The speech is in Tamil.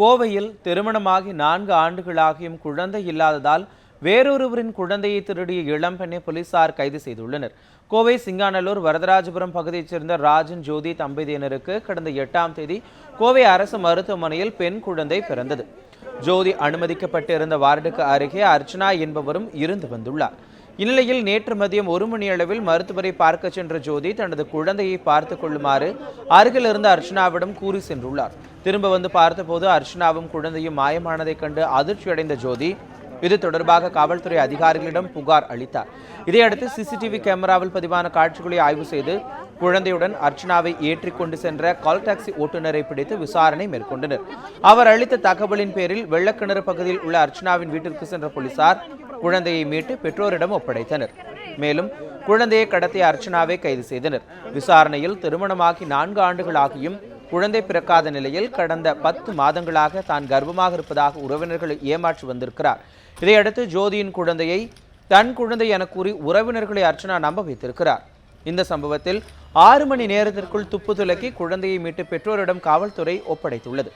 கோவையில் திருமணமாகி 4 ஆண்டுகளாகியும் குழந்தை இல்லாததால் வேறொருவரின் குழந்தையை திருடிய இளம்பெண்ணை போலீசார் கைது செய்துள்ளனர். கோவை சிங்காநல்லூர் வரதராஜபுரம் பகுதியைச் சேர்ந்த ராஜன் ஜோதி தம்பதியினருக்கு கடந்த 8ஆம் தேதி கோவை அரசு மருத்துவமனையில் பெண் குழந்தை பிறந்தது. ஜோதி அனுமதிக்கப்பட்டிருந்த வார்டுக்கு அருகே அர்ச்சனா என்பவரும் இருந்து வந்துள்ளார். இந்நிலையில் நேற்று மதியம் 1 மணி அளவில் மருத்துவரை பார்க்க சென்ற ஜோதி தனது குழந்தையை பார்த்துக் கொள்ளுமாறு அருகில் இருந்த அர்ச்சனாவிடம் கூறி சென்றுள்ளார். திரும்ப வந்து பார்த்தபோது அர்ச்சனாவும் குழந்தையும் மாயமானதை கண்டு அதிர்ச்சியடைந்த ஜோதி இது தொடர்பாக காவல்துறை அதிகாரிகளிடம் புகார் அளித்தார். இதையடுத்து சிசிடிவி கேமராவில் பதிவான காட்சிகளை ஆய்வு செய்து குழந்தையுடன் அர்ச்சனாவை ஏற்றிக் கொண்டு சென்ற கால் டாக்ஸி ஓட்டுநரை பிடித்து விசாரணை மேற்கொண்டனர். அவர் அளித்த தகவலின் பேரில் வெள்ளக்கிணறு பகுதியில் உள்ள அர்ச்சனாவின் வீட்டிற்கு சென்ற போலீசார் குழந்தையை மீட்டு பெற்றோரிடம் ஒப்படைத்தனர். மேலும் குழந்தையை கடத்திய அர்ச்சனாவை கைது செய்தனர். விசாரணையில் திருமணமாகி 4 ஆண்டுகள் ஆகியும் குழந்தை பிறக்காத நிலையில் கடந்த 10 மாதங்களாக தான் கர்ப்பமாக இருப்பதாக உறவினர்களை ஏமாற்றி வந்திருக்கிறார். இதையடுத்து ஜோதியின் குழந்தையை தன் குழந்தை என கூறி உறவினர்களை அர்ச்சனா நம்ப வைத்திருக்கிறார். இந்த சம்பவத்தில் 6 மணி நேரத்திற்குள் துப்பு துலக்கி குழந்தையை மீட்டு பெற்றோரிடம் காவல்துறை ஒப்படைத்துள்ளது.